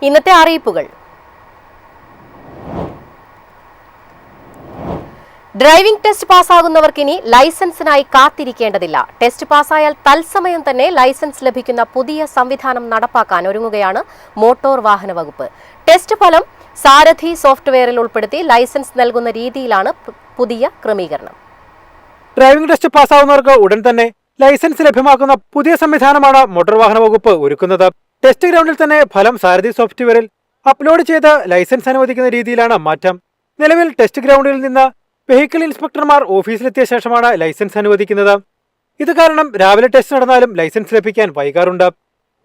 ഇന്നത്തെ അറിയിപ്പുകൾ. Driving test പാസ്സാകുന്നവർക്ക് ഇനി ലൈസൻസിനായി കാത്തിരിക്കേണ്ടതില്ല. ടെസ്റ്റ് പാസ്സായാൽ തത്സമയം തന്നെ ലൈസൻസ് ലഭിക്കുന്ന പുതിയ സംവിധാനം നടപ്പാക്കാൻ ഒരുങ്ങുകയാണ് മോട്ടോർ വാഹന വകുപ്പ്. ടെസ്റ്റ് ഫലം സാരഥി സോഫ്റ്റ്വെയറിൽ ഉൾപ്പെടുത്തി ലൈസൻസ് നൽകുന്ന രീതിയിലാണ് പുതിയ ക്രമീകരണം. ഡ്രൈവിംഗ് ടെസ്റ്റ് പാസ്സാകുന്നവർക്ക് ഉടൻ തന്നെ ലൈസൻസ് ലഭ്യമാക്കുന്ന പുതിയ സംവിധാനമാണ് മോട്ടോർ വാഹന വകുപ്പ് ഒരുക്കുന്നത്. ടെസ്റ്റ് ഗ്രൗണ്ടിൽ തന്നെ ഫലം സാരഥി സോഫ്റ്റ്വെയറിൽ അപ്ലോഡ് ചെയ്ത് ലൈസൻസ് അനുവദിക്കുന്ന രീതിയിലാണ് മാറ്റം. നിലവിൽ ടെസ്റ്റ് ഗ്രൗണ്ടിൽ നിന്ന് വെഹിക്കിൾ ഇൻസ്പെക്ടർമാർ ഓഫീസിലെത്തിയ ശേഷമാണ് ലൈസൻസ് അനുവദിക്കുന്നത്. ഇത് കാരണം രാവിലെ ടെസ്റ്റ് നടന്നാലും ലൈസൻസ് ലഭിക്കാൻ വൈകാറുണ്ട്.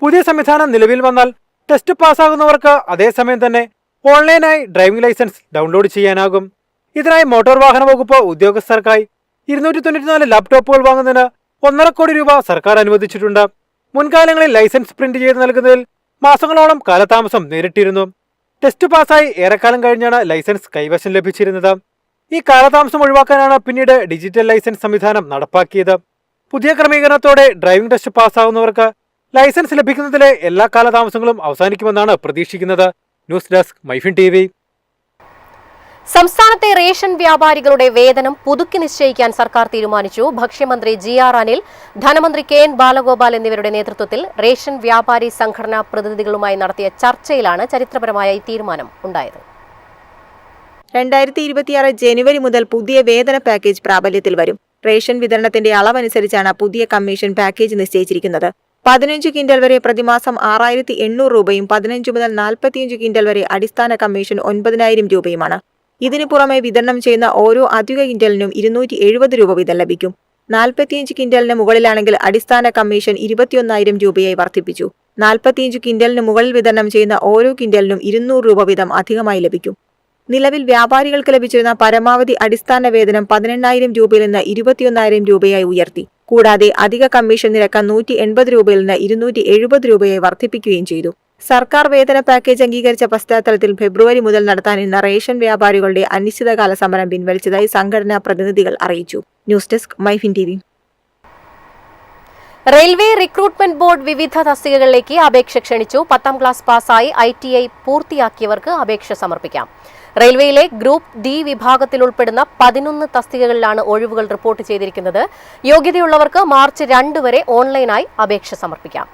പുതിയ സംവിധാനം നിലവിൽ വന്നാൽ ടെസ്റ്റ് പാസ്സാകുന്നവർക്ക് അതേസമയം തന്നെ ഓൺലൈനായി ഡ്രൈവിംഗ് ലൈസൻസ് ഡൗൺലോഡ് ചെയ്യാനാകും. ഇതിനായി മോട്ടോർ വാഹന വകുപ്പ് ഉദ്യോഗസ്ഥർക്കായി 294 ലാപ്ടോപ്പുകൾ വാങ്ങുന്നതിന് 1.5 കോടി രൂപ സർക്കാർ അനുവദിച്ചിട്ടുണ്ട്. മുൻകാലങ്ങളിൽ ലൈസൻസ് പ്രിന്റ് ചെയ്ത് നൽകുന്നതിൽ മാസങ്ങളോളം കാലതാമസം നേരിട്ടിരുന്നു. ടെസ്റ്റ് പാസ്സായി ഏറെക്കാലം കഴിഞ്ഞാണ് ലൈസൻസ് കൈവശം ലഭിച്ചിരുന്നത്. ഈ കാലതാമസം ഒഴിവാക്കാനാണ് പിന്നീട് ഡിജിറ്റൽ ലൈസൻസ് സംവിധാനം നടപ്പാക്കിയത്. പുതിയ ക്രമീകരണത്തോടെ ഡ്രൈവിംഗ് ടെസ്റ്റ് പാസ്സാകുന്നവർക്ക് ലൈസൻസ് ലഭിക്കുന്നതിലെ എല്ലാ കാലതാമസങ്ങളും അവസാനിക്കുമെന്നാണ് പ്രതീക്ഷിക്കുന്നത്. News desk MyFin TV. സംസ്ഥാനത്തെ റേഷൻ വ്യാപാരികളുടെ വേതനം പുതുക്കി നിശ്ചയിക്കാൻ സർക്കാർ തീരുമാനിച്ചു. ഭക്ഷ്യമന്ത്രി GR അനിൽ, ധനമന്ത്രി KN ബാലഗോപാൽ എന്നിവരുടെ നേതൃത്വത്തിൽ റേഷൻ വ്യാപാരി സംഘടനാ പ്രതിനിധികളുമായി നടത്തിയ ചർച്ചയിലാണ് ചരിത്രപരമായ ഈ തീരുമാനം ഉണ്ടായത്. 2026 ജനുവരി മുതൽ പുതിയ വേതന പാക്കേജ് പ്രാബല്യത്തിൽ വരും. റേഷൻ വിതരണത്തിന്റെ അളവനുസരിച്ചാണ് പുതിയ കമ്മീഷൻ പാക്കേജ് നിശ്ചയിച്ചിരിക്കുന്നത്. 15 ക്വിന്റൽ വരെ പ്രതിമാസം 6800 രൂപയും 15 മുതൽ 45 ക്വിന്റൽ വരെ അടിസ്ഥാന കമ്മീഷൻ 9000 രൂപയുമാണ്. ഇതിനു പുറമെ വിതരണം ചെയ്യുന്ന ഓരോ അധിക ക്വിന്റലിനും 270 രൂപ വീതം ലഭിക്കും. 45 ക്വിന്റലിന് മുകളിലാണെങ്കിൽ അടിസ്ഥാന കമ്മീഷൻ 21000 രൂപയായി വർദ്ധിപ്പിച്ചു. 45 ക്വിന്റലിന് മുകളിൽ വിതരണം ചെയ്യുന്ന ഓരോ ക്വിന്റലിനും 200 രൂപ വീതം അധികമായി ലഭിക്കും. നിലവിൽ വ്യാപാരികൾക്ക് ലഭിച്ചിരുന്ന പരമാവധി അടിസ്ഥാന വേതനം 18000 രൂപയിൽ നിന്ന് 21000 രൂപയായി ഉയർത്തി. കൂടാതെ അധിക കമ്മീഷൻ നിരക്ക് 180 രൂപയിൽ നിന്ന് 270 രൂപയായി വർദ്ധിപ്പിക്കുകയും ചെയ്തു. സർക്കാർ വേതന പാക്കേജ് അംഗീകരിച്ച പശ്ചാത്തലത്തിൽ ഫെബ്രുവരി മുതൽ നടത്താനിരുന്ന റേഷൻ വ്യാപാരികളുടെ അനിശ്ചിതകാല സമരം പിൻവലിച്ചതായി സംഘടനാ പ്രതിനിധികൾ അറിയിച്ചു. News desk MyFin TV. Railway recruitment board വിവിധ തസ്തികകളിലേക്ക് അപേക്ഷ ക്ഷണിച്ചു. 10ാം ക്ലാസ് പാസ്സായി ITI പൂർത്തിയാക്കിയവർക്ക് അപേക്ഷ സമർപ്പിക്കാം. റെയിൽവേയിലെ ഗ്രൂപ്പ് D വിഭാഗത്തിൽ ഉൾപ്പെടുന്ന 11 തസ്തികകളിലാണ് ഒഴിവുകൾ റിപ്പോർട്ട് ചെയ്തിരിക്കുന്നത്. യോഗ്യതയുള്ളവർക്ക് മാർച്ച് 2 വരെ ഓൺലൈനായി അപേക്ഷ സമർപ്പിക്കാം.